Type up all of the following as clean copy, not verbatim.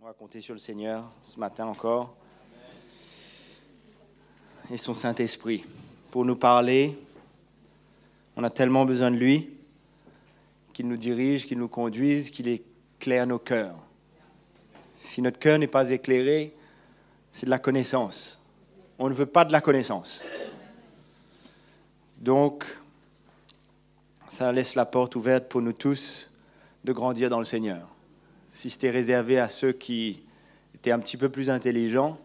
On va compter sur le Seigneur ce matin encore et son Saint-Esprit pour nous parler. On a tellement besoin de lui, qu'il nous dirige, qu'il nous conduise, qu'il éclaire nos cœurs. Si notre cœur n'est pas éclairé, c'est de la connaissance. On ne veut pas de la connaissance. Donc, ça laisse la porte ouverte pour nous tous de grandir dans le Seigneur. Si c'était réservé à ceux qui étaient un petit peu plus intelligents,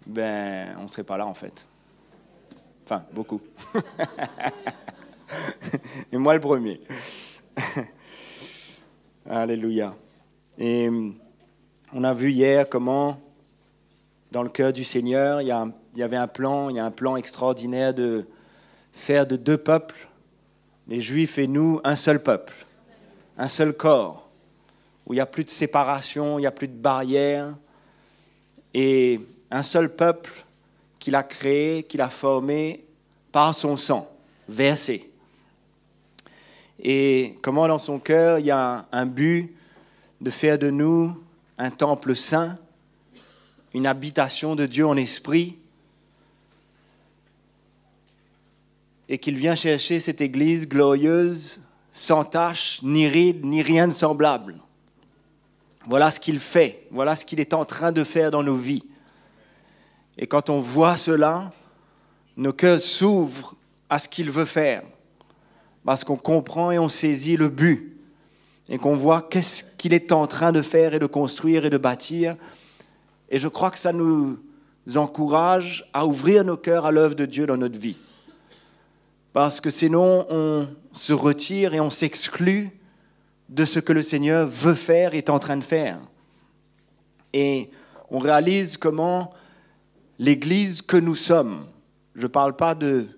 ben, on ne serait pas là en fait. Enfin, beaucoup. Et moi le premier. Alléluia. Et on a vu hier comment, dans le cœur du Seigneur, il y avait un plan extraordinaire de faire de deux peuples, les Juifs et nous, un seul peuple, un seul corps, où il n'y a plus de séparation, il n'y a plus de barrières, et un seul peuple qu'il a créé, qu'il a formé par son sang, versé. Et comment dans son cœur, il y a un but de faire de nous un temple saint, une habitation de Dieu en esprit, et qu'il vient chercher cette église glorieuse, sans tache, ni ride, ni rien de semblable. Voilà ce qu'il fait, voilà ce qu'il est en train de faire dans nos vies. Et quand on voit cela, nos cœurs s'ouvrent à ce qu'il veut faire, parce qu'on comprend et on saisit le but, et qu'on voit qu'est-ce qu'il est en train de faire et de construire et de bâtir. Et je crois que ça nous encourage à ouvrir nos cœurs à l'œuvre de Dieu dans notre vie. Parce que sinon, on se retire et on s'exclut de ce que le Seigneur veut faire et est en train de faire. Et on réalise comment l'Église que nous sommes, je ne parle pas de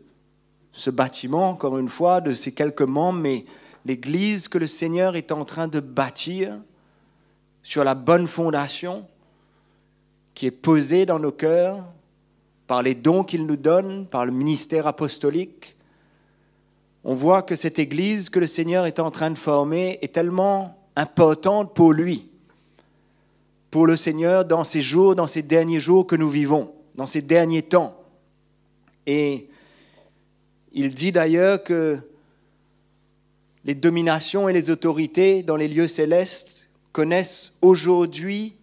ce bâtiment, encore une fois, de ces quelques membres, mais l'Église que le Seigneur est en train de bâtir sur la bonne fondation qui est posée dans nos cœurs par les dons qu'il nous donne, par le ministère apostolique. On voit que cette Église que le Seigneur est en train de former est tellement importante pour lui, pour le Seigneur dans ces jours, dans ces derniers jours que nous vivons, dans ces derniers temps. Et il dit d'ailleurs que les dominations et les autorités dans les lieux célestes connaissent aujourd'hui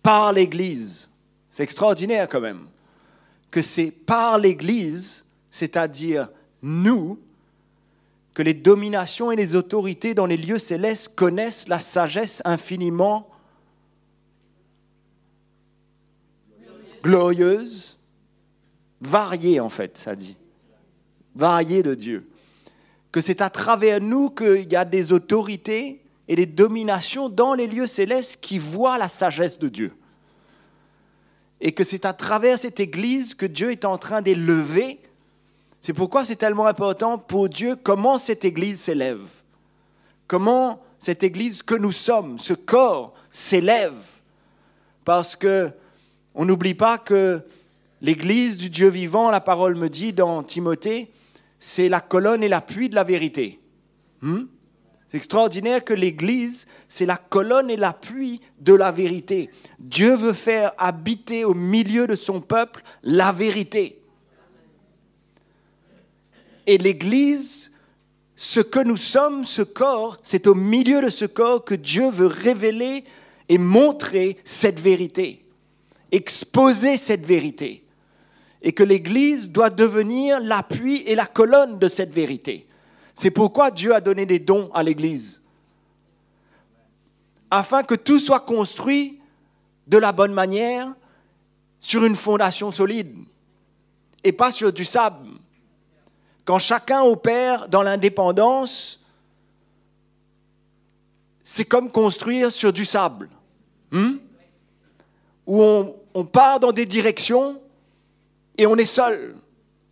par l'Église. C'est extraordinaire quand même, que c'est par l'Église, c'est-à-dire nous, que les dominations et les autorités dans les lieux célestes connaissent la sagesse infiniment glorieuse, variée en fait, ça dit, variée de Dieu. Que c'est à travers nous qu'il y a des autorités et des dominations dans les lieux célestes qui voient la sagesse de Dieu. Et que c'est à travers cette Église que Dieu est en train d'élever. C'est pourquoi c'est tellement important pour Dieu comment cette Église s'élève. Comment cette Église que nous sommes, ce corps, s'élève. Parce qu'on n'oublie pas que l'Église du Dieu vivant, la parole me dit dans Timothée, c'est la colonne et l'appui de la vérité. C'est extraordinaire que l'Église, c'est la colonne et l'appui de la vérité. Dieu veut faire habiter au milieu de son peuple la vérité. Et l'Église, ce que nous sommes, ce corps, c'est au milieu de ce corps que Dieu veut révéler et montrer cette vérité, exposer cette vérité. Et que l'Église doit devenir l'appui et la colonne de cette vérité. C'est pourquoi Dieu a donné des dons à l'Église. Afin que tout soit construit de la bonne manière, sur une fondation solide, et pas sur du sable. Quand chacun opère dans l'indépendance, c'est comme construire sur du sable. Où on part dans des directions, et on est seul,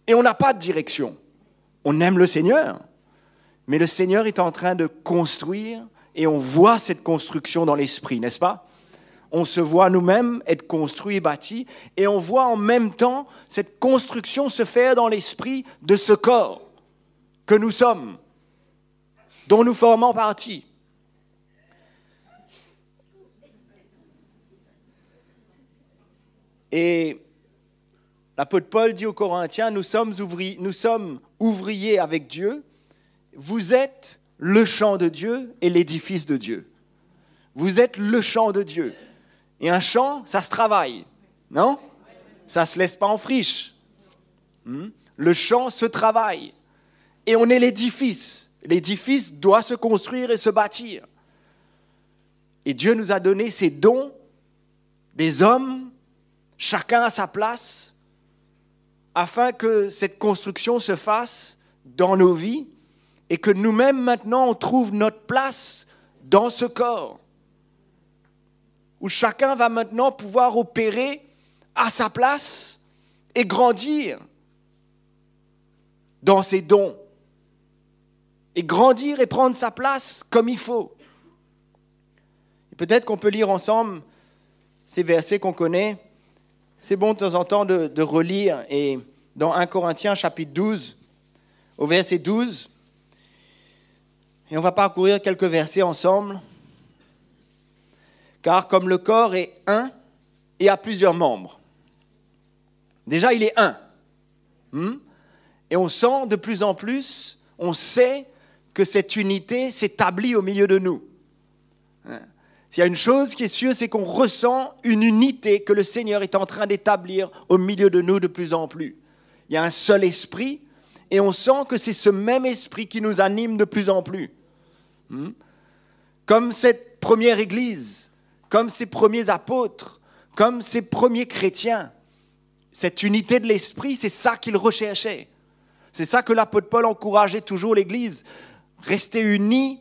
et on n'a pas de direction. On aime le Seigneur, mais le Seigneur est en train de construire, et on voit cette construction dans l'esprit, n'est-ce pas? On se voit nous-mêmes être construits et bâtis, et on voit en même temps cette construction se faire dans l'esprit de ce corps que nous sommes, dont nous formons partie. Et l'apôtre Paul dit aux Corinthiens, nous sommes ouvriers avec Dieu. Vous êtes le champ de Dieu et l'édifice de Dieu. Vous êtes le champ de Dieu. Et un champ, ça se travaille, non? Ça ne se laisse pas en friche. Le champ se travaille. Et on est l'édifice. L'édifice doit se construire et se bâtir. Et Dieu nous a donné ses dons, des hommes, chacun à sa place, afin que cette construction se fasse dans nos vies et que nous-mêmes maintenant on trouve notre place dans ce corps, où chacun va maintenant pouvoir opérer à sa place et grandir dans ses dons, et grandir et prendre sa place comme il faut. Et peut-être qu'on peut lire ensemble ces versets qu'on connaît. C'est bon de temps en temps de relire, et dans 1 Corinthiens chapitre 12, au verset 12, et on va parcourir quelques versets ensemble. Car comme le corps est un et a plusieurs membres, déjà il est un, et on sent de plus en plus, on sait que cette unité s'établit au milieu de nous. S'il y a une chose qui est sûre, c'est qu'on ressent une unité que le Seigneur est en train d'établir au milieu de nous de plus en plus. Il y a un seul esprit et on sent que c'est ce même esprit qui nous anime de plus en plus. Comme cette première église, comme ces premiers apôtres, comme ces premiers chrétiens. Cette unité de l'esprit, c'est ça qu'ils recherchaient. C'est ça que l'apôtre Paul encourageait toujours l'église. Rester unis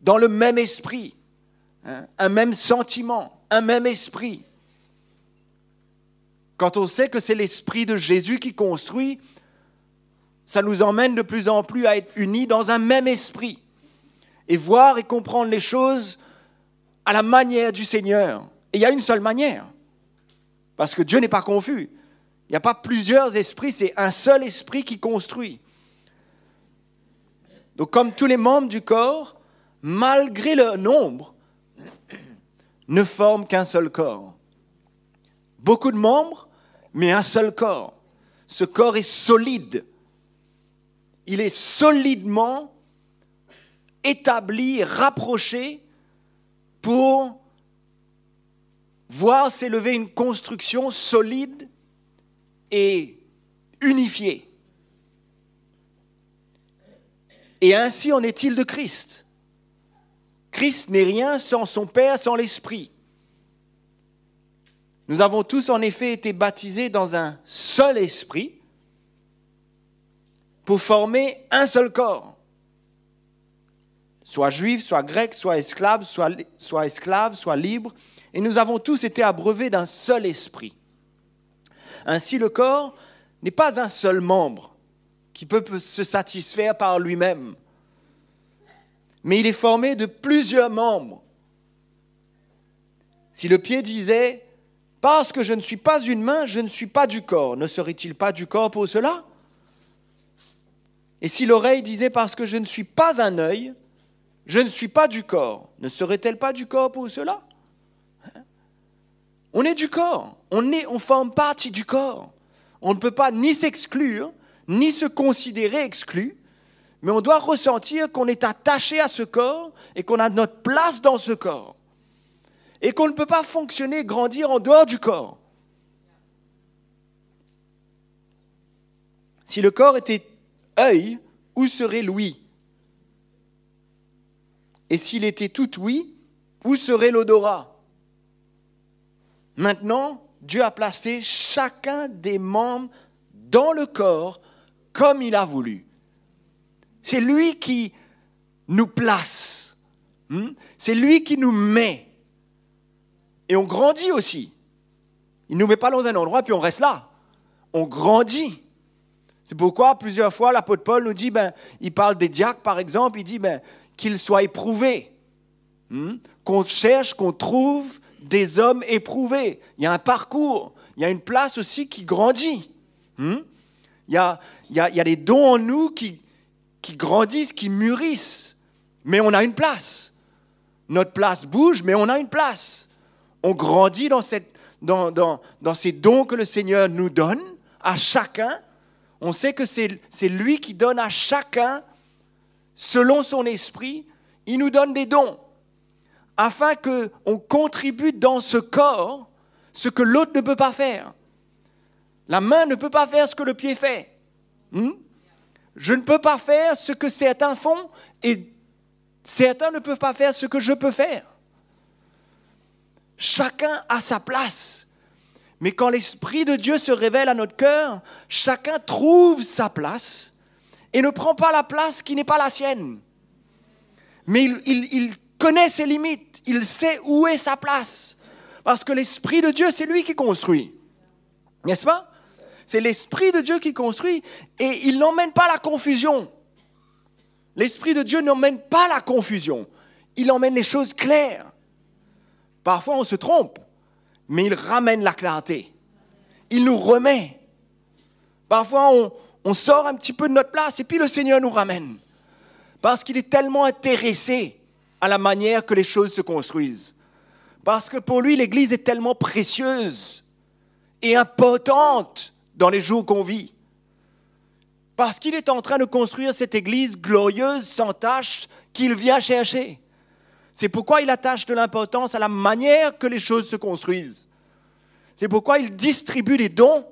dans le même esprit. Un même sentiment, un même esprit. Quand on sait que c'est l'esprit de Jésus qui construit, ça nous emmène de plus en plus à être unis dans un même esprit et voir et comprendre les choses à la manière du Seigneur. Et il y a une seule manière, parce que Dieu n'est pas confus. Il n'y a pas plusieurs esprits, c'est un seul esprit qui construit. Donc comme tous les membres du corps, malgré leur nombre, ne forment qu'un seul corps. Beaucoup de membres, mais un seul corps. Ce corps est solide. Il est solidement établi, rapproché pour voir s'élever une construction solide et unifiée. Et ainsi en est-il de Christ. Christ n'est rien sans son Père, sans l'Esprit. Nous avons tous en effet été baptisés dans un seul esprit pour former un seul corps. Soit juif, soit grec, soit esclave, soit libre. Et nous avons tous été abreuvés d'un seul esprit. Ainsi, le corps n'est pas un seul membre qui peut se satisfaire par lui-même. Mais il est formé de plusieurs membres. Si le pied disait « Parce que je ne suis pas une main, je ne suis pas du corps », ne serait-il pas du corps pour cela? Et si l'oreille disait « Parce que je ne suis pas un œil, je ne suis pas du corps », ne serait-elle pas du corps pour cela? On est du corps, on forme partie du corps. On ne peut pas ni s'exclure, ni se considérer exclu, mais on doit ressentir qu'on est attaché à ce corps et qu'on a notre place dans ce corps. Et qu'on ne peut pas fonctionner, grandir en dehors du corps. Si le corps était œil, où serait l'ouïe? Et s'il était tout ouïe, où serait l'odorat? Maintenant, Dieu a placé chacun des membres dans le corps comme il a voulu. C'est lui qui nous place. C'est lui qui nous met. Et on grandit aussi. Il ne nous met pas dans un endroit puis on reste là. On grandit. C'est pourquoi plusieurs fois l'apôtre Paul nous dit, il parle des diacres par exemple, il dit qu'ils soient éprouvés. Qu'on cherche, qu'on trouve des hommes éprouvés. Il y a un parcours. Il y a une place aussi qui grandit. Il y a des dons en nous qui grandissent, qui mûrissent. Mais on a une place. Notre place bouge, mais on a une place. On grandit dans dans ces dons que le Seigneur nous donne, à chacun. On sait que c'est lui qui donne à chacun, selon son esprit, il nous donne des dons, afin qu'on contribue dans ce corps ce que l'autre ne peut pas faire. La main ne peut pas faire ce que le pied fait. Je ne peux pas faire ce que certains font et certains ne peuvent pas faire ce que je peux faire. Chacun a sa place. Mais quand l'Esprit de Dieu se révèle à notre cœur, chacun trouve sa place et ne prend pas la place qui n'est pas la sienne. Mais il connaît ses limites, il sait où est sa place. Parce que l'Esprit de Dieu, c'est lui qui construit. N'est-ce pas? C'est l'Esprit de Dieu qui construit et il n'emmène pas la confusion. L'Esprit de Dieu n'emmène pas la confusion. Il emmène les choses claires. Parfois, on se trompe, mais il ramène la clarté. Il nous remet. Parfois, on sort un petit peu de notre place et puis le Seigneur nous ramène. Parce qu'il est tellement intéressé à la manière que les choses se construisent. Parce que pour lui, l'Église est tellement précieuse et importante dans les jours qu'on vit. Parce qu'il est en train de construire cette Église glorieuse, sans tache, qu'il vient chercher. C'est pourquoi il attache de l'importance à la manière que les choses se construisent. C'est pourquoi il distribue les dons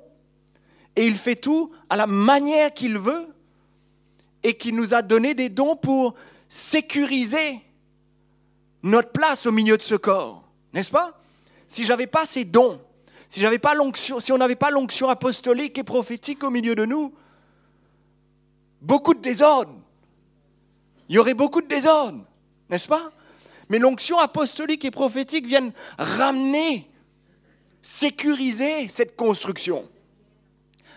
et il fait tout à la manière qu'il veut et qu'il nous a donné des dons pour sécuriser notre place au milieu de ce corps. N'est-ce pas? Si je n'avais pas ces dons, si on n'avait pas l'onction apostolique et prophétique au milieu de nous, beaucoup de désordre. Il y aurait beaucoup de désordre, n'est-ce pas? Mais l'onction apostolique et prophétique viennent ramener, sécuriser cette construction.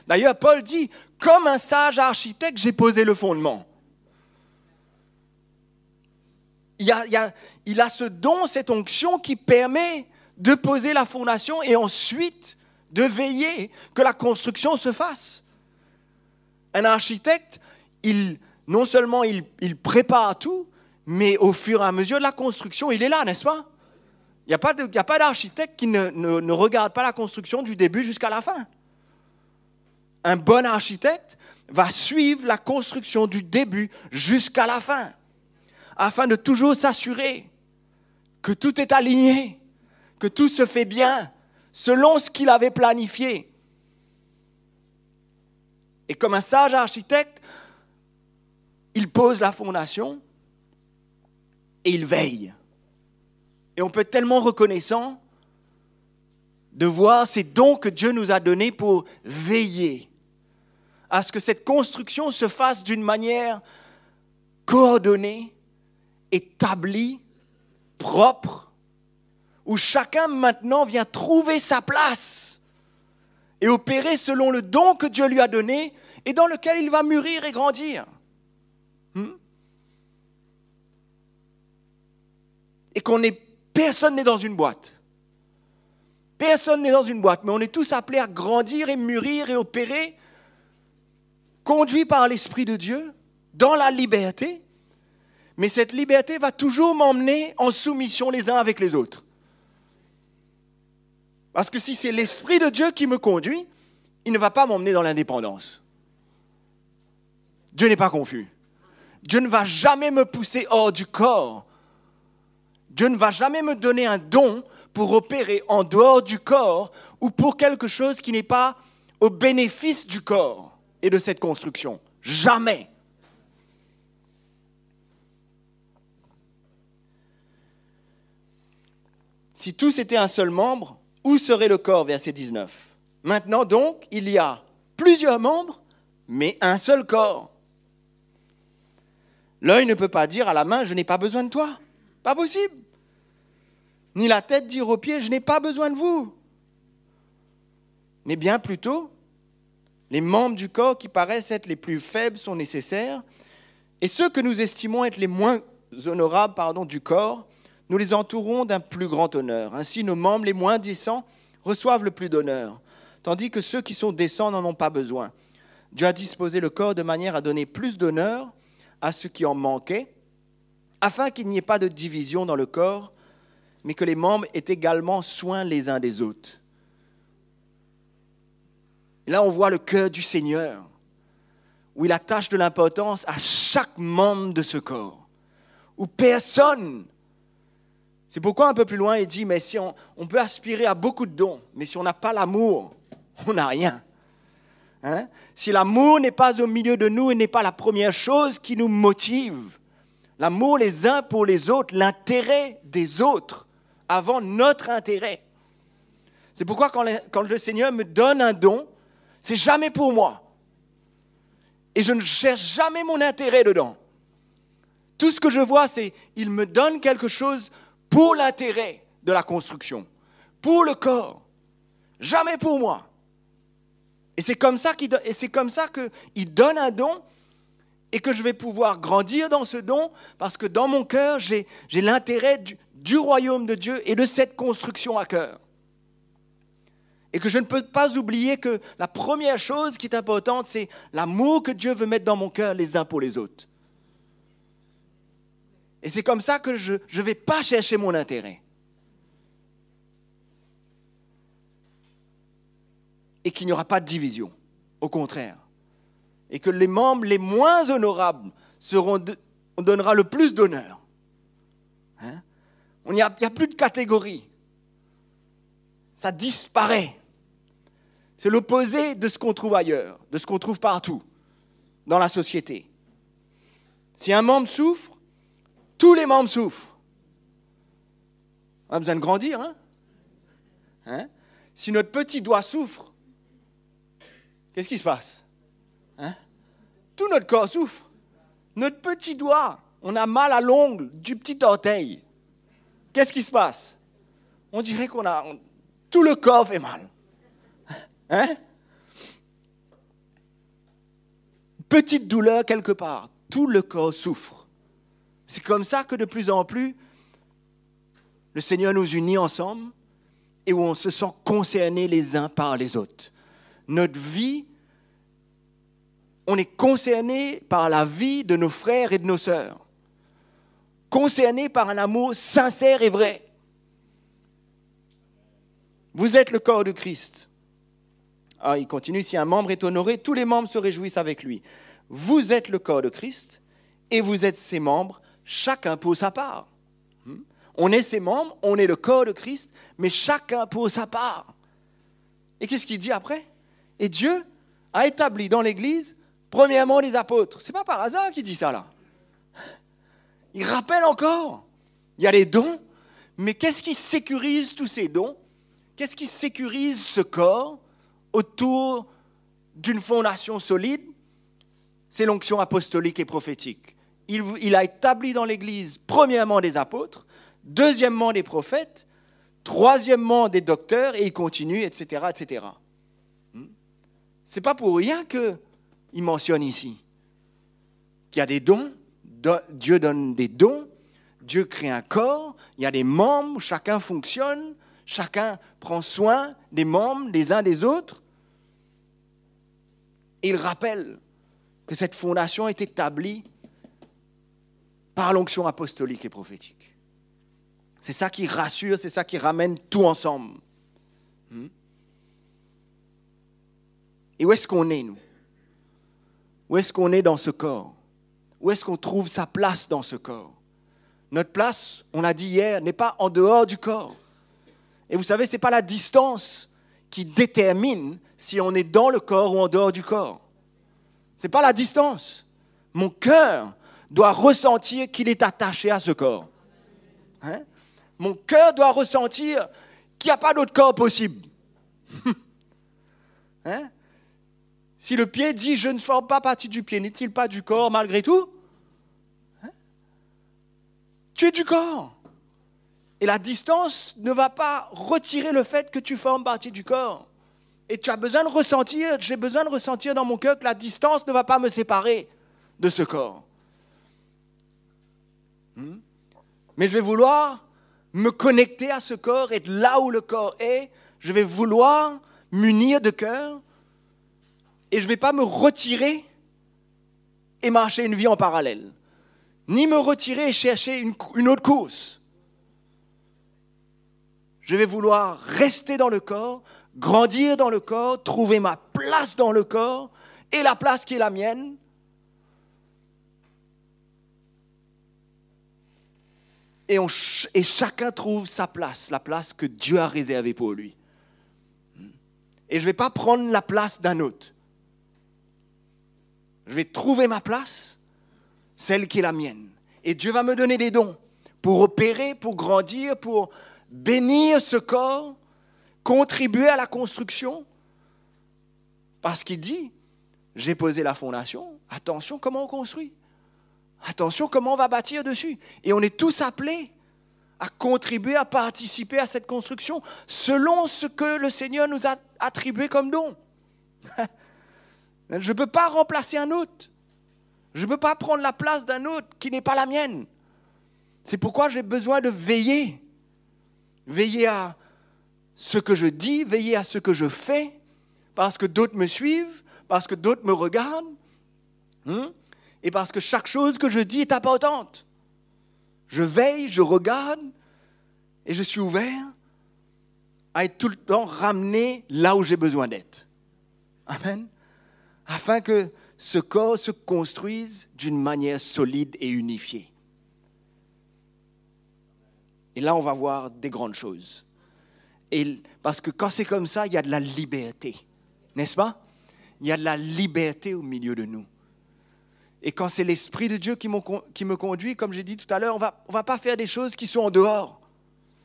D'ailleurs, Paul dit, comme un sage architecte, j'ai posé le fondement. Il a ce don, cette onction qui permet de poser la fondation et ensuite de veiller que la construction se fasse. Un architecte, non seulement il prépare tout, mais au fur et à mesure de la construction, il est là, n'est-ce pas? Il n'y a pas d'architecte qui ne regarde pas la construction du début jusqu'à la fin. Un bon architecte va suivre la construction du début jusqu'à la fin, afin de toujours s'assurer que tout est aligné, que tout se fait bien, selon ce qu'il avait planifié. Et comme un sage architecte, il pose la fondation et il veille. Et on peut être tellement reconnaissant de voir ces dons que Dieu nous a donnés pour veiller à ce que cette construction se fasse d'une manière coordonnée, établie, propre, où chacun maintenant vient trouver sa place et opérer selon le don que Dieu lui a donné et dans lequel il va mûrir et grandir. Et personne n'est dans une boîte. Personne n'est dans une boîte, mais on est tous appelés à grandir et mûrir et opérer, conduits par l'Esprit de Dieu, dans la liberté. Mais cette liberté va toujours m'emmener en soumission les uns avec les autres. Parce que si c'est l'Esprit de Dieu qui me conduit, il ne va pas m'emmener dans l'indépendance. Dieu n'est pas confus. Dieu ne va jamais me pousser hors du corps. Dieu ne va jamais me donner un don pour opérer en dehors du corps ou pour quelque chose qui n'est pas au bénéfice du corps et de cette construction. Jamais. Si tous étaient un seul membre, où serait le corps? Verset 19. Maintenant donc, il y a plusieurs membres, mais un seul corps. L'œil ne peut pas dire à la main, je n'ai pas besoin de toi. Pas possible. Ni la tête dire aux pieds, je n'ai pas besoin de vous. Mais bien plutôt, les membres du corps qui paraissent être les plus faibles sont nécessaires, et ceux que nous estimons être les moins honorables du corps, nous les entourons d'un plus grand honneur. Ainsi, nos membres les moins décents reçoivent le plus d'honneur, tandis que ceux qui sont décents n'en ont pas besoin. Dieu a disposé le corps de manière à donner plus d'honneur à ceux qui en manquaient, afin qu'il n'y ait pas de division dans le corps, mais que les membres aient également soin les uns des autres. Et là, on voit le cœur du Seigneur, où il attache de l'importance à chaque membre de ce corps, où personne. C'est pourquoi un peu plus loin, il dit, mais si on peut aspirer à beaucoup de dons, mais si on n'a pas l'amour, on n'a rien. Hein? Si l'amour n'est pas au milieu de nous et n'est pas la première chose qui nous motive, l'amour les uns pour les autres, l'intérêt des autres avant notre intérêt. C'est pourquoi quand le Seigneur me donne un don, c'est jamais pour moi. Et je ne cherche jamais mon intérêt dedans. Tout ce que je vois, c'est qu'il me donne quelque chose pour l'intérêt de la construction, pour le corps, jamais pour moi. Et c'est comme ça qu'il donne un don et que je vais pouvoir grandir dans ce don parce que dans mon cœur, j'ai l'intérêt du royaume de Dieu et de cette construction à cœur. Et que je ne peux pas oublier que la première chose qui est importante, c'est l'amour que Dieu veut mettre dans mon cœur les uns pour les autres. Et c'est comme ça que je ne vais pas chercher mon intérêt. Et qu'il n'y aura pas de division, au contraire. Et que les membres les moins honorables on donnera le plus d'honneur. Hein? Il n'y a plus de catégorie. Ça disparaît. C'est l'opposé de ce qu'on trouve ailleurs, de ce qu'on trouve partout dans la société. Si un membre souffre, tous les membres souffrent. On a besoin de grandir, hein? Si notre petit doigt souffre, qu'est-ce qui se passe? Tout notre corps souffre. Notre petit doigt, on a mal à l'ongle du petit orteil. Qu'est-ce qui se passe? On dirait tout le corps fait mal. Petite douleur quelque part, tout le corps souffre. C'est comme ça que de plus en plus, le Seigneur nous unit ensemble et où on se sent concernés les uns par les autres. Notre vie, on est concernés par la vie de nos frères et de nos sœurs. Concernés par un amour sincère et vrai. Vous êtes le corps de Christ. Ah, il continue, si un membre est honoré, tous les membres se réjouissent avec lui. Vous êtes le corps de Christ et vous êtes ses membres, chacun pour sa part. On est ses membres, on est le corps de Christ, mais chacun pour sa part. Et qu'est-ce qu'il dit après? Et Dieu a établi dans l'Église, premièrement, les apôtres. Ce n'est pas par hasard qu'il dit ça là. Il rappelle encore, il y a les dons, mais qu'est-ce qui sécurise tous ces dons? Qu'est-ce qui sécurise ce corps autour d'une fondation solide? C'est l'onction apostolique et prophétique. Il a établi dans l'Église, premièrement, des apôtres, deuxièmement, des prophètes, troisièmement, des docteurs, et il continue, etc., etc. Ce n'est pas pour rien qu'il mentionne ici qu'il y a des dons, Dieu donne des dons, Dieu crée un corps, il y a des membres, chacun fonctionne, chacun prend soin des membres les uns des autres. Et il rappelle que cette fondation est établie par l'onction apostolique et prophétique. C'est ça qui rassure, c'est ça qui ramène tout ensemble. Et où est-ce qu'on est, nous? Où est-ce qu'on est dans ce corps? Où est-ce qu'on trouve sa place dans ce corps? Notre place, on l'a dit hier, n'est pas en dehors du corps. Et vous savez, ce n'est pas la distance qui détermine si on est dans le corps ou en dehors du corps. Ce n'est pas la distance. Mon cœur doit ressentir qu'il est attaché à ce corps. Mon cœur doit ressentir qu'il n'y a pas d'autre corps possible. Si le pied dit « je ne forme pas partie du pied », n'est-il pas du corps malgré tout? Tu es du corps. Et la distance ne va pas retirer le fait que tu formes partie du corps. Et tu as besoin de ressentir, j'ai besoin de ressentir dans mon cœur que la distance ne va pas me séparer de ce corps. Mais je vais vouloir me connecter à ce corps, être là où le corps est. Je vais vouloir m'unir de cœur. Et je ne vais pas me retirer et marcher une vie en parallèle. Ni me retirer et chercher une autre course. Je vais vouloir rester dans le corps, grandir dans le corps, trouver ma place dans le corps et la place qui est la mienne. Et chacun trouve sa place, la place que Dieu a réservée pour lui. Et je ne vais pas prendre la place d'un autre. Je vais trouver ma place, celle qui est la mienne. Et Dieu va me donner des dons pour opérer, pour grandir, pour bénir ce corps, contribuer à la construction. Parce qu'il dit, j'ai posé la fondation, attention comment on construit. Attention comment on va bâtir dessus. Et on est tous appelés à contribuer, à participer à cette construction selon ce que le Seigneur nous a attribué comme don. Je ne peux pas remplacer un autre. Je ne peux pas prendre la place d'un autre qui n'est pas la mienne. C'est pourquoi j'ai besoin de veiller. Veiller à ce que je dis, veiller à ce que je fais, parce que d'autres me suivent, parce que d'autres me regardent. Et parce que chaque chose que je dis est importante. Je veille, je regarde et je suis ouvert à être tout le temps ramené là où j'ai besoin d'être. Amen. Afin que ce corps se construise d'une manière solide et unifiée. Et là, on va voir des grandes choses. Et parce que quand c'est comme ça, il y a de la liberté. N'est-ce pas? Il y a de la liberté au milieu de nous. Et quand c'est l'Esprit de Dieu qui me conduit, comme j'ai dit tout à l'heure, on va pas faire des choses qui sont en dehors.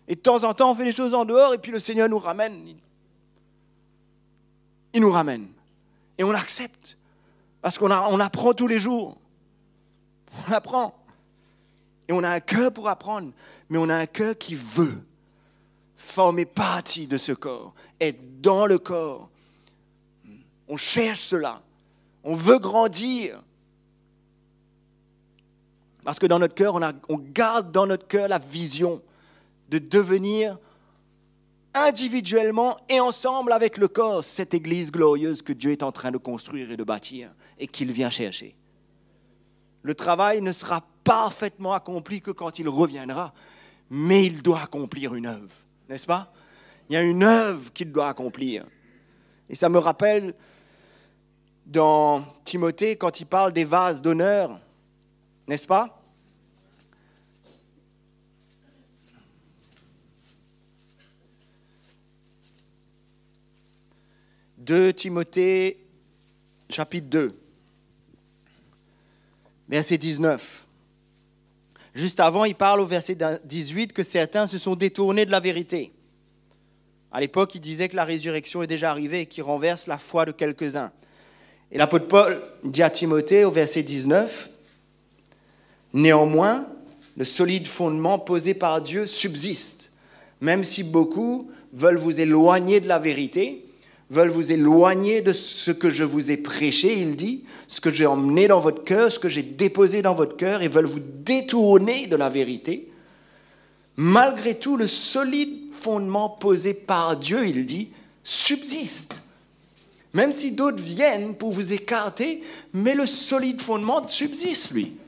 Et de temps en temps, on fait des choses en dehors et puis le Seigneur nous ramène. Il nous ramène. Et on accepte. Parce qu'on apprend tous les jours. On apprend. Et on a un cœur pour apprendre. Mais on a un cœur qui veut former partie de ce corps. Être dans le corps. On cherche cela. On veut grandir. Parce que dans notre cœur, on garde dans notre cœur la vision de devenir individuellement et ensemble avec le corps cette église glorieuse que Dieu est en train de construire et de bâtir et qu'il vient chercher. Le travail ne sera parfaitement accompli que quand il reviendra, mais il doit accomplir une œuvre, n'est-ce pas? Il y a une œuvre qu'il doit accomplir. Et ça me rappelle dans Timothée quand il parle des vases d'honneur, n'est-ce pas? 2 Timothée, chapitre 2, verset 19. Juste avant, il parle au verset 18 que certains se sont détournés de la vérité. À l'époque, il disait que la résurrection est déjà arrivée et qu'il renverse la foi de quelques-uns. Et l'apôtre Paul dit à Timothée au verset 19, « Néanmoins, le solide fondement posé par Dieu subsiste, même si beaucoup veulent vous éloigner de la vérité, veulent vous éloigner de ce que je vous ai prêché, il dit, ce que j'ai emmené dans votre cœur, ce que j'ai déposé dans votre cœur, et veulent vous détourner de la vérité. Malgré tout, le solide fondement posé par Dieu, il dit, subsiste. Même si d'autres viennent pour vous écarter, mais le solide fondement subsiste, lui.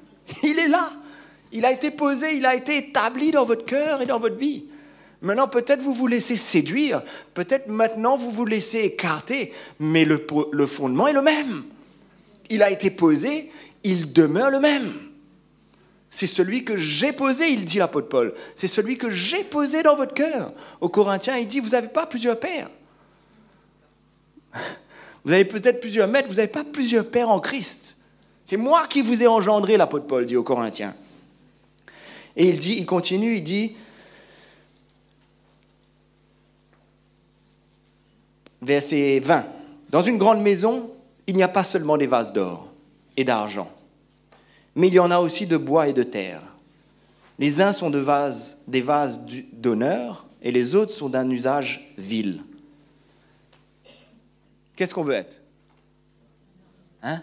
Il est là. Il a été posé, il a été établi dans votre cœur et dans votre vie. Maintenant, peut-être vous vous laissez séduire, peut-être maintenant vous vous laissez écarter, mais le fondement est le même. Il a été posé, il demeure le même. C'est celui que j'ai posé, il dit l'apôtre Paul. C'est celui que j'ai posé dans votre cœur. Aux Corinthiens, il dit, vous n'avez pas plusieurs pères. Vous avez peut-être plusieurs maîtres, vous n'avez pas plusieurs pères en Christ. C'est moi qui vous ai engendré, l'apôtre Paul dit aux Corinthiens. Et il continue, il dit, verset 20. Dans une grande maison, il n'y a pas seulement des vases d'or et d'argent, mais il y en a aussi de bois et de terre. Les uns sont des vases d'honneur et les autres sont d'un usage vil. Qu'est-ce qu'on veut être? Hein?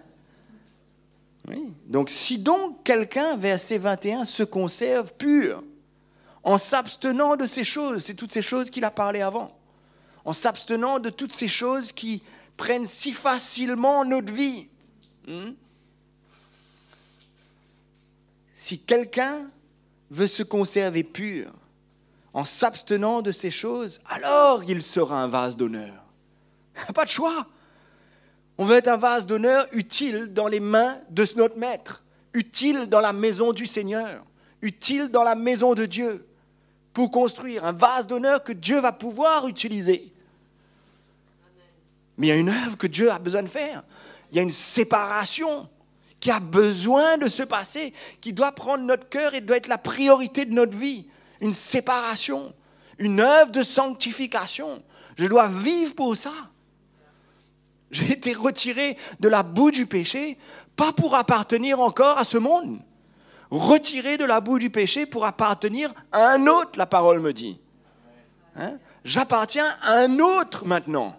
Oui. Donc, si donc quelqu'un, verset 21, se conserve pur, en s'abstenant de ces choses, c'est toutes ces choses qu'il a parlé avant, en s'abstenant de toutes ces choses qui prennent si facilement notre vie. Si quelqu'un veut se conserver pur, en s'abstenant de ces choses, alors il sera un vase d'honneur. Pas de choix. On veut être un vase d'honneur utile dans les mains de notre maître, utile dans la maison du Seigneur, utile dans la maison de Dieu, pour construire un vase d'honneur que Dieu va pouvoir utiliser. Mais il y a une œuvre que Dieu a besoin de faire. Il y a une séparation qui a besoin de se passer, qui doit prendre notre cœur et doit être la priorité de notre vie. Une séparation, une œuvre de sanctification. Je dois vivre pour ça. J'ai été retiré de la boue du péché, pas pour appartenir encore à ce monde. Retiré de la boue du péché pour appartenir à un autre, la parole me dit. Hein? J'appartiens à un autre maintenant.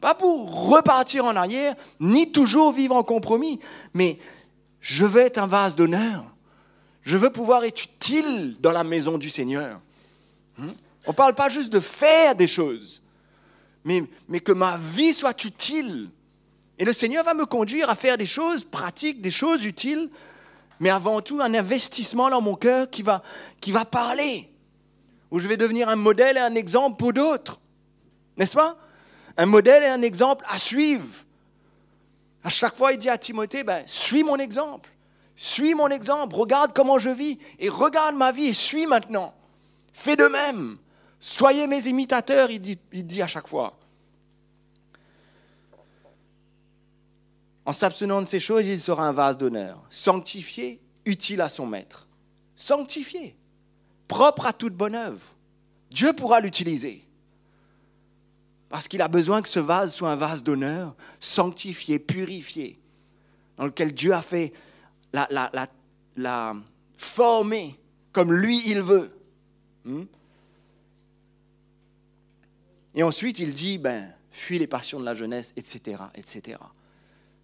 Pas pour repartir en arrière, ni toujours vivre en compromis, mais je veux être un vase d'honneur. Je veux pouvoir être utile dans la maison du Seigneur. On ne parle pas juste de faire des choses, mais que ma vie soit utile. Et le Seigneur va me conduire à faire des choses pratiques, des choses utiles, mais avant tout un investissement dans mon cœur qui va parler, où je vais devenir un modèle et un exemple pour d'autres. N'est-ce pas? Un modèle et un exemple à suivre. À chaque fois, il dit à Timothée, suis mon exemple. Suis mon exemple. Regarde comment je vis. Et regarde ma vie et suis maintenant. Fais de même. Soyez mes imitateurs, il dit à chaque fois. En s'abstenant de ces choses, il sera un vase d'honneur. Sanctifié, utile à son maître. Sanctifié. Propre à toute bonne œuvre. Dieu pourra l'utiliser. Parce qu'il a besoin que ce vase soit un vase d'honneur, sanctifié, purifié, dans lequel Dieu a fait la former comme lui il veut. Et ensuite il dit, fuis les passions de la jeunesse, etc., etc.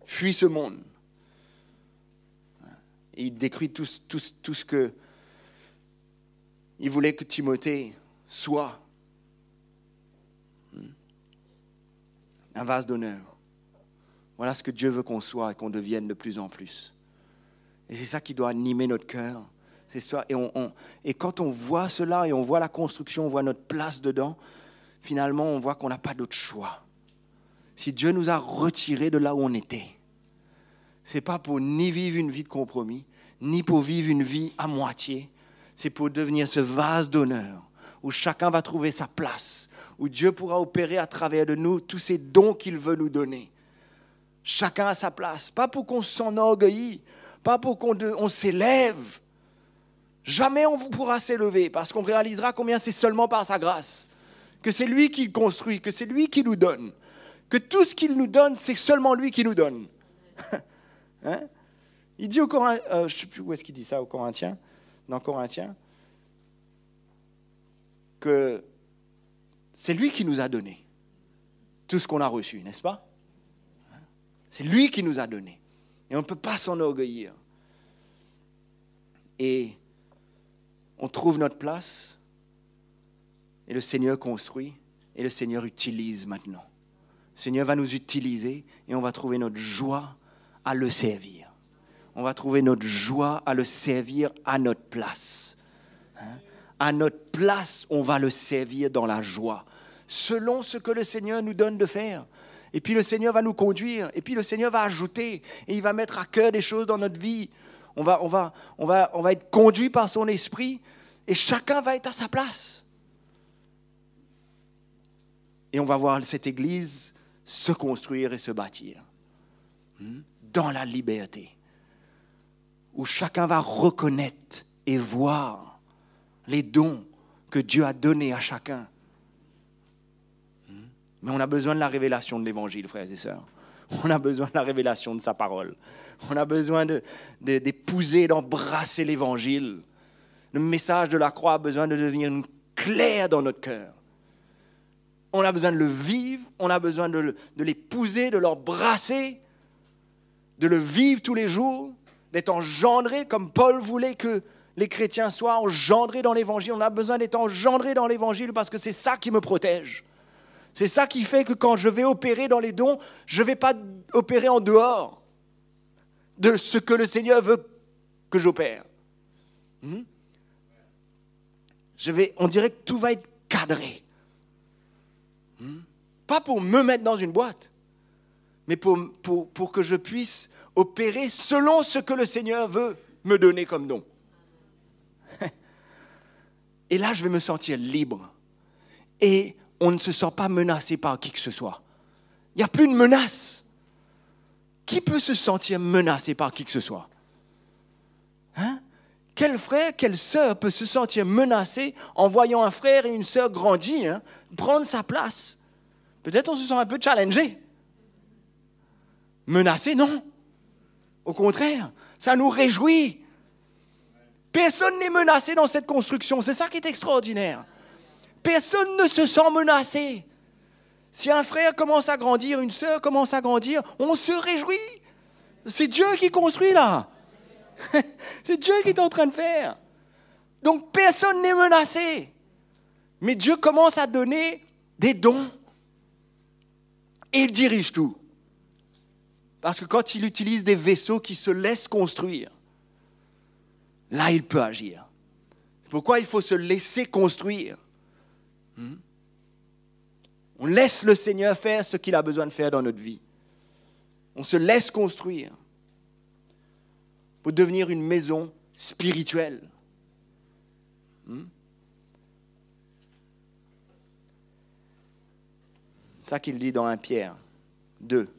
Fuis ce monde. Et il décrit tout ce que il voulait que Timothée soit. Un vase d'honneur. Voilà ce que Dieu veut qu'on soit et qu'on devienne de plus en plus. Et c'est ça qui doit animer notre cœur. C'est ça. Et quand on voit cela et on voit la construction, on voit notre place dedans, finalement, on voit qu'on n'a pas d'autre choix. Si Dieu nous a retirés de là où on était, c'est pas pour ni vivre une vie de compromis, ni pour vivre une vie à moitié. C'est pour devenir ce vase d'honneur où chacun va trouver sa place, où Dieu pourra opérer à travers de nous tous ces dons qu'il veut nous donner. Chacun a sa place, pas pour qu'on s'enorgueillit, pas pour qu'on s'élève. Jamais on pourra s'élever, parce qu'on réalisera combien c'est seulement par sa grâce, que c'est lui qui construit, que c'est lui qui nous donne, que tout ce qu'il nous donne, c'est seulement lui qui nous donne. Hein? Il dit aux Corinthiens, je ne sais plus où est-ce qu'il dit ça aux Corinthiens, dans Corinthiens, que c'est lui qui nous a donné tout ce qu'on a reçu, n'est-ce pas? C'est lui qui nous a donné. Et on ne peut pas s'enorgueillir. Et on trouve notre place, et le Seigneur construit, et le Seigneur utilise maintenant. Le Seigneur va nous utiliser, et on va trouver notre joie à le servir. On va trouver notre joie à le servir à notre place. À notre place, on va le servir dans la joie, selon ce que le Seigneur nous donne de faire. Et puis le Seigneur va nous conduire, et puis le Seigneur va ajouter, et il va mettre à cœur des choses dans notre vie. On va être conduit par son esprit, et chacun va être à sa place. Et on va voir cette église se construire et se bâtir dans la liberté, où chacun va reconnaître et voir les dons que Dieu a donnés à chacun. Mais on a besoin de la révélation de l'Évangile, frères et sœurs. On a besoin de la révélation de sa parole. On a besoin d'épouser, d'embrasser l'Évangile. Le message de la croix a besoin de devenir clair dans notre cœur. On a besoin de le vivre, on a besoin de l'épouser, de l'embrasser, de le vivre tous les jours, d'être engendré comme Paul voulait que les chrétiens soient engendrés dans l'Évangile. On a besoin d'être engendrés dans l'Évangile parce que c'est ça qui me protège. C'est ça qui fait que quand je vais opérer dans les dons, je ne vais pas opérer en dehors de ce que le Seigneur veut que j'opère. On dirait que tout va être cadré. Pas pour me mettre dans une boîte, mais pour que je puisse opérer selon ce que le Seigneur veut me donner comme don. Et là, je vais me sentir libre. Et on ne se sent pas menacé par qui que ce soit. Il n'y a plus de menace. Qui peut se sentir menacé par qui que ce soit? Quel frère, quelle sœur peut se sentir menacé en voyant un frère et une sœur grandir, prendre sa place? Peut-être on se sent un peu challengé. Menacé, non. Au contraire, ça nous réjouit. Personne n'est menacé dans cette construction. C'est ça qui est extraordinaire. Personne ne se sent menacé. Si un frère commence à grandir, une sœur commence à grandir, on se réjouit. C'est Dieu qui construit là. C'est Dieu qui est en train de faire. Donc personne n'est menacé. Mais Dieu commence à donner des dons. Et il dirige tout. Parce que quand il utilise des vaisseaux qui se laissent construire, là il peut agir. C'est pourquoi il faut se laisser construire. On laisse le Seigneur faire ce qu'il a besoin de faire dans notre vie. On se laisse construire pour devenir une maison spirituelle. C'est ça qu'il dit dans 1 Pierre 2.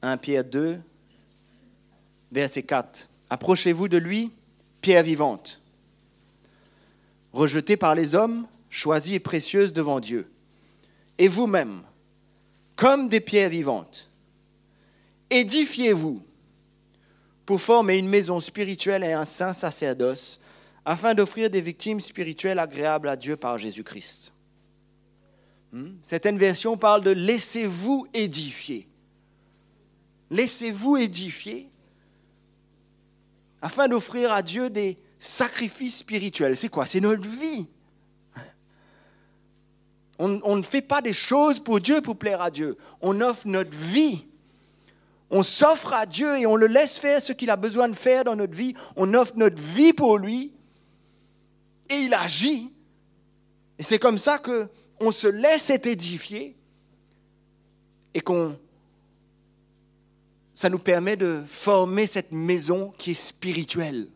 1 Pierre 2, verset 4. Approchez-vous de lui, pierre vivante, rejetée par les hommes, choisie et précieuse devant Dieu. Et vous-même, comme des pierres vivantes, édifiez-vous pour former une maison spirituelle et un saint sacerdoce, afin d'offrir des victimes spirituelles agréables à Dieu par Jésus-Christ. Certaines versions parlent de « laissez-vous édifier ». Laissez-vous édifier afin d'offrir à Dieu des sacrifices spirituels. C'est quoi? C'est notre vie. On ne fait pas des choses pour Dieu, pour plaire à Dieu. On offre notre vie. On s'offre à Dieu et on le laisse faire ce qu'il a besoin de faire dans notre vie. On offre notre vie pour lui et il agit. Et c'est comme ça qu'on se laisse être édifié et ça nous permet de former cette maison qui est spirituelle.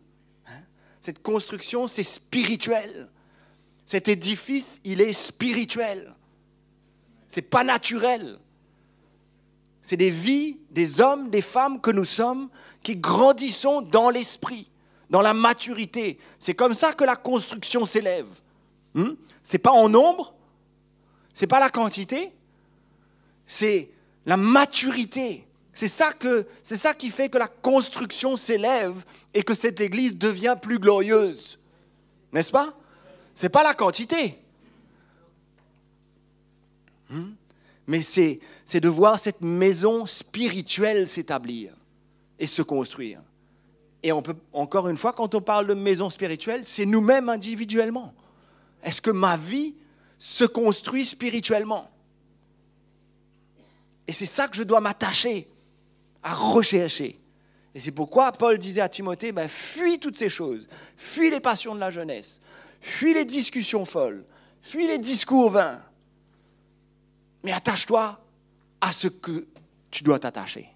Cette construction, c'est spirituel. Cet édifice, il est spirituel. C'est pas naturel. C'est des vies, des hommes, des femmes que nous sommes qui grandissons dans l'esprit, dans la maturité. C'est comme ça que la construction s'élève. C'est pas en nombre, c'est pas la quantité, c'est la maturité. C'est ça qui fait que la construction s'élève et que cette église devient plus glorieuse. N'est-ce pas? Ce n'est pas la quantité. Mais c'est de voir cette maison spirituelle s'établir et se construire. Et on peut, encore une fois, quand on parle de maison spirituelle, c'est nous-mêmes individuellement. Est-ce que ma vie se construit spirituellement? Et c'est ça que je dois m'attacher à rechercher. Et c'est pourquoi Paul disait à Timothée, fuis toutes ces choses, fuis les passions de la jeunesse, fuis les discussions folles, fuis les discours vains, mais attache-toi à ce que tu dois t'attacher.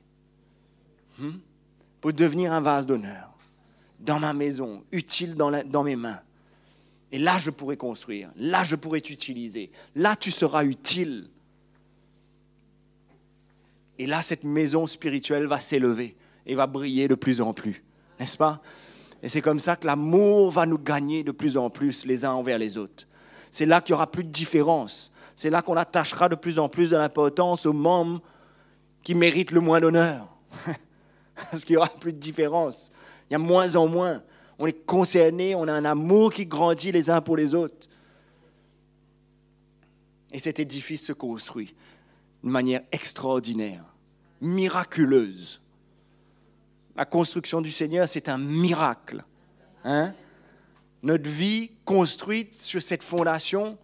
Pour devenir un vase d'honneur, dans ma maison, utile dans mes mains. Et là, je pourrai construire, là, je pourrai t'utiliser, là, tu seras utile. Et là, cette maison spirituelle va s'élever et va briller de plus en plus, n'est-ce pas? Et c'est comme ça que l'amour va nous gagner de plus en plus les uns envers les autres. C'est là qu'il n'y aura plus de différence. C'est là qu'on attachera de plus en plus de l'importance aux membres qui méritent le moins d'honneur. Parce qu'il n'y aura plus de différence. Il y a moins en moins. On est concernés, on a un amour qui grandit les uns pour les autres. Et cet édifice se construit d'une manière extraordinaire, miraculeuse. La construction du Seigneur, c'est un miracle. Notre vie construite sur cette fondation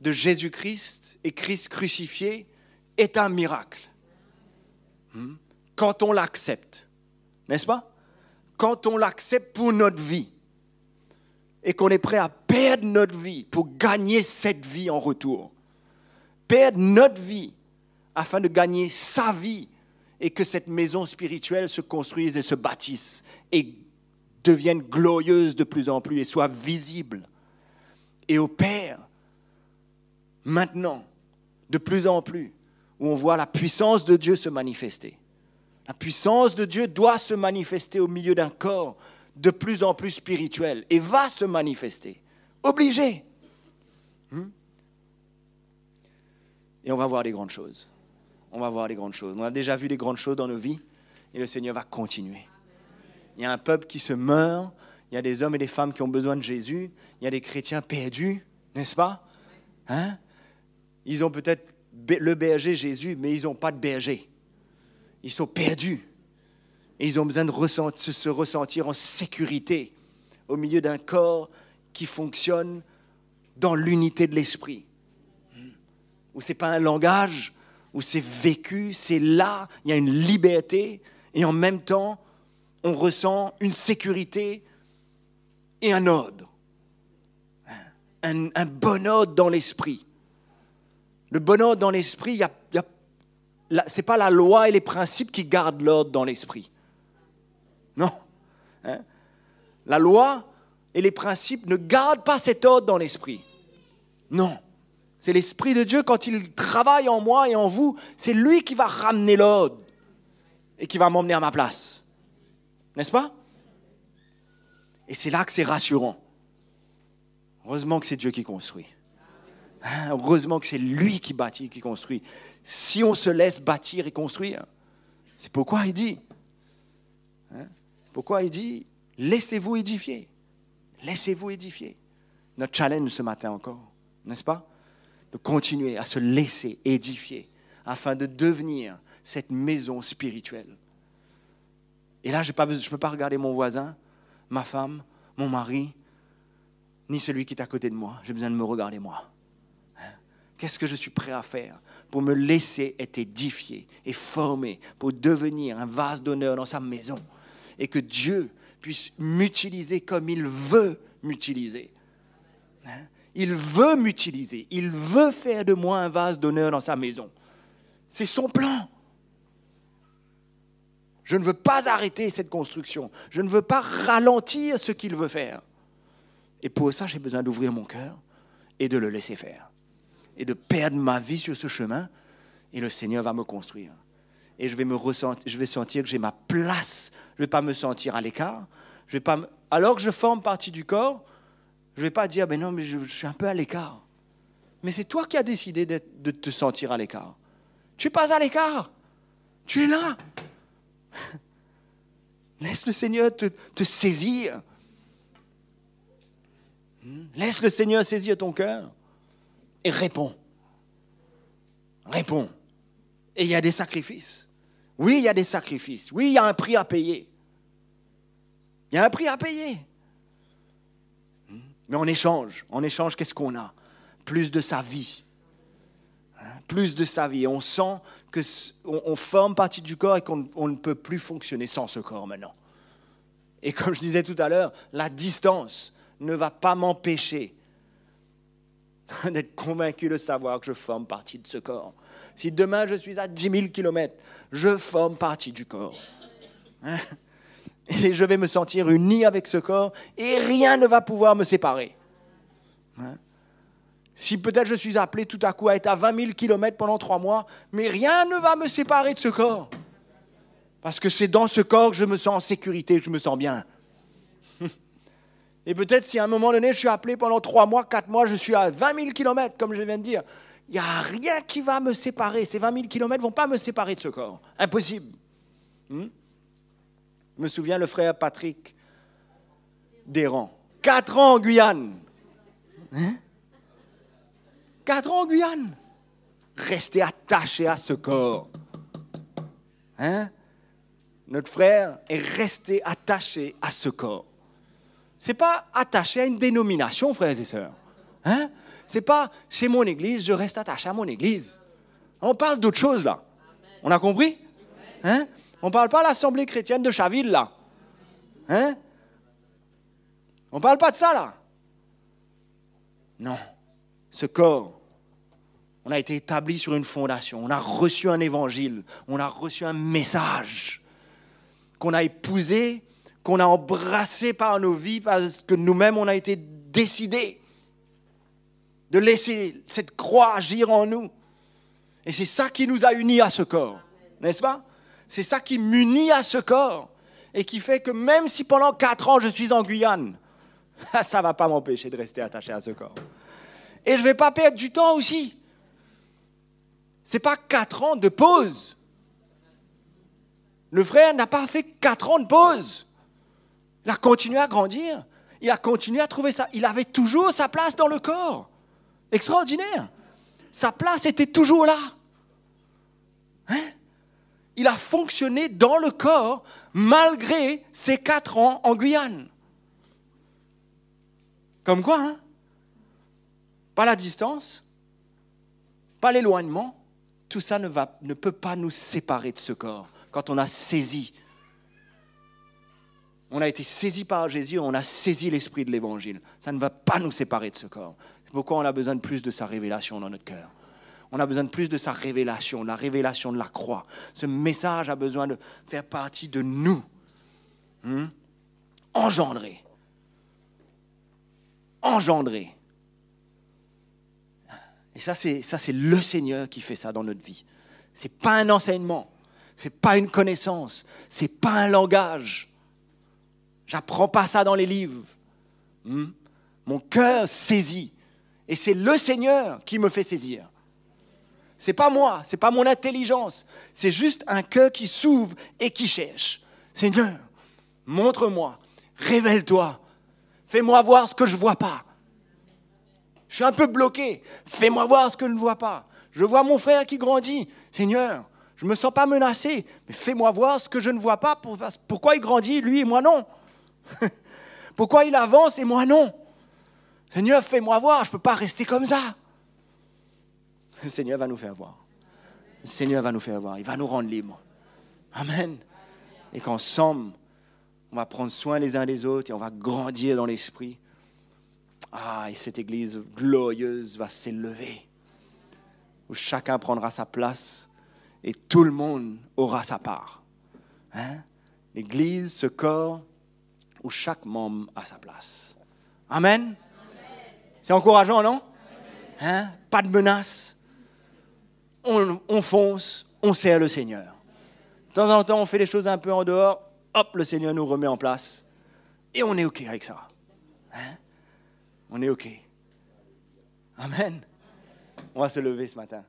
de Jésus-Christ et Christ crucifié est un miracle. Quand on l'accepte, n'est-ce pas? Quand on l'accepte pour notre vie et qu'on est prêt à perdre notre vie pour gagner cette vie en retour. perdre notre vie afin de gagner sa vie et que cette maison spirituelle se construise et se bâtisse et devienne glorieuse de plus en plus et soit visible et opère maintenant de plus en plus où on voit la puissance de Dieu se manifester. La puissance de Dieu doit se manifester au milieu d'un corps de plus en plus spirituel et va se manifester. Obligé. Et on va voir des grandes choses. On va voir des grandes choses. On a déjà vu des grandes choses dans nos vies et le Seigneur va continuer. Il y a un peuple qui se meurt, il y a des hommes et des femmes qui ont besoin de Jésus, il y a des chrétiens perdus, n'est-ce pas? Ils ont peut-être le berger Jésus, mais ils n'ont pas de berger. Ils sont perdus. Et ils ont besoin de se ressentir en sécurité au milieu d'un corps qui fonctionne dans l'unité de l'esprit. Où ce n'est pas un langage, où c'est vécu, c'est là, il y a une liberté, et en même temps, on ressent une sécurité et un ordre. Un bon ordre dans l'esprit. Le bon ordre dans l'esprit, ce n'est pas la loi et les principes qui gardent l'ordre dans l'esprit. Non. La loi et les principes ne gardent pas cet ordre dans l'esprit. Non. C'est l'Esprit de Dieu, quand il travaille en moi et en vous, c'est lui qui va ramener l'ordre et qui va m'emmener à ma place. N'est-ce pas? Et c'est là que c'est rassurant. Heureusement que c'est Dieu qui construit. Heureusement que c'est lui qui bâtit, qui construit. Si on se laisse bâtir et construire, c'est pourquoi il dit, laissez-vous édifier. Laissez-vous édifier. Notre challenge ce matin encore, n'est-ce pas? De continuer à se laisser édifier afin de devenir cette maison spirituelle. Et là, je ne peux pas regarder mon voisin, ma femme, mon mari, ni celui qui est à côté de moi. J'ai besoin de me regarder moi. Qu'est-ce que je suis prêt à faire pour me laisser être édifié et formé pour devenir un vase d'honneur dans sa maison et que Dieu puisse m'utiliser comme il veut m'utiliser. Il veut m'utiliser. Il veut faire de moi un vase d'honneur dans sa maison. C'est son plan. Je ne veux pas arrêter cette construction. Je ne veux pas ralentir ce qu'il veut faire. Et pour ça, j'ai besoin d'ouvrir mon cœur et de le laisser faire. Et de perdre ma vie sur ce chemin. Et le Seigneur va me construire. Et je vais sentir que j'ai ma place. Je ne vais pas me sentir à l'écart. Alors que je forme partie du corps, je ne vais pas dire, mais non, mais je suis un peu à l'écart. Mais c'est toi qui as décidé de te sentir à l'écart. Tu n'es pas à l'écart. Tu es là. Laisse le Seigneur te saisir. Laisse le Seigneur saisir ton cœur. Et réponds. Réponds. Et il y a des sacrifices. Oui, il y a des sacrifices. Oui, il y a un prix à payer. Il y a un prix à payer. Mais en échange, qu'est-ce qu'on a? Plus de sa vie. Plus de sa vie. Et on sent qu'on forme partie du corps et qu'on ne peut plus fonctionner sans ce corps maintenant. Et comme je disais tout à l'heure, la distance ne va pas m'empêcher d'être convaincu de savoir que je forme partie de ce corps. Si demain je suis à 10 000 kilomètres, je forme partie du corps. Et je vais me sentir uni avec ce corps et rien ne va pouvoir me séparer. Si peut-être je suis appelé tout à coup à être à 20 000 kilomètres pendant 3 mois, mais rien ne va me séparer de ce corps. Parce que c'est dans ce corps que je me sens en sécurité, que je me sens bien. Et peut-être si à un moment donné, je suis appelé pendant 3 mois, 4 mois, je suis à 20 000 kilomètres, comme je viens de dire, il n'y a rien qui va me séparer. Ces 20 000 kilomètres ne vont pas me séparer de ce corps. Impossible. Je me souviens, le frère Patrick Desrands. 4 ans en Guyane. 4 ans en Guyane. Rester attaché à ce corps. Notre frère est resté attaché à ce corps. Ce n'est pas attaché à une dénomination, frères et sœurs. C'est pas, c'est mon église, je reste attaché à mon église. On parle d'autre chose, là. On a compris? On ne parle pas de l'Assemblée chrétienne de Chaville, là. On ne parle pas de ça, là. Non. Ce corps, On a été établi sur une fondation. On a reçu un évangile. On a reçu un message qu'on a épousé, qu'on a embrassé par nos vies parce que nous-mêmes, on a été décidés de laisser cette croix agir en nous. Et c'est ça qui nous a unis à ce corps, n'est-ce pas? C'est ça qui m'unit à ce corps et qui fait que même si pendant 4 ans je suis en Guyane, ça ne va pas m'empêcher de rester attaché à ce corps. Et je ne vais pas perdre du temps aussi. Ce n'est pas 4 ans de pause. Le frère n'a pas fait 4 ans de pause. Il a continué à grandir. Il a continué à trouver ça. Il avait toujours sa place dans le corps. Extraordinaire. Sa place était toujours là. Hein? Il a fonctionné dans le corps malgré ses 4 ans en Guyane. Comme quoi, hein? Pas la distance, pas l'éloignement, tout ça ne peut pas nous séparer de ce corps. Quand on a saisi, on a été saisi par Jésus, on a saisi l'esprit de l'évangile. Ça ne va pas nous séparer de ce corps. C'est pourquoi on a besoin de plus de sa révélation dans notre cœur. On a besoin de plus de sa révélation, la révélation de la croix. Ce message a besoin de faire partie de nous. Engendré. Et ça, c'est le Seigneur qui fait ça dans notre vie. Ce n'est pas un enseignement, ce n'est pas une connaissance, ce n'est pas un langage. J'apprends pas ça dans les livres. Mon cœur saisit. Et c'est le Seigneur qui me fait saisir. Ce n'est pas moi, ce n'est pas mon intelligence. C'est juste un cœur qui s'ouvre et qui cherche. Seigneur, montre-moi, révèle-toi, fais-moi voir ce que je ne vois pas. Je suis un peu bloqué, fais-moi voir ce que je ne vois pas. Je vois mon frère qui grandit. Seigneur, je ne me sens pas menacé, mais fais-moi voir ce que je ne vois pas. Pourquoi il grandit, lui et moi non? Pourquoi il avance et moi non? Seigneur, fais-moi voir, je ne peux pas rester comme ça. Le Seigneur va nous faire voir. Le Seigneur va nous faire voir. Il va nous rendre libres. Amen. Et qu'ensemble, on va prendre soin les uns des autres et on va grandir dans l'esprit. Et cette église glorieuse va s'élever. Où chacun prendra sa place et tout le monde aura sa part. L'église, ce corps, où chaque membre a sa place. Amen. C'est encourageant, non? Pas de menace. On fonce, on sert le Seigneur. De temps en temps, on fait les choses un peu en dehors. Hop, le Seigneur nous remet en place. Et on est OK avec ça. On est OK. Amen. On va se lever ce matin.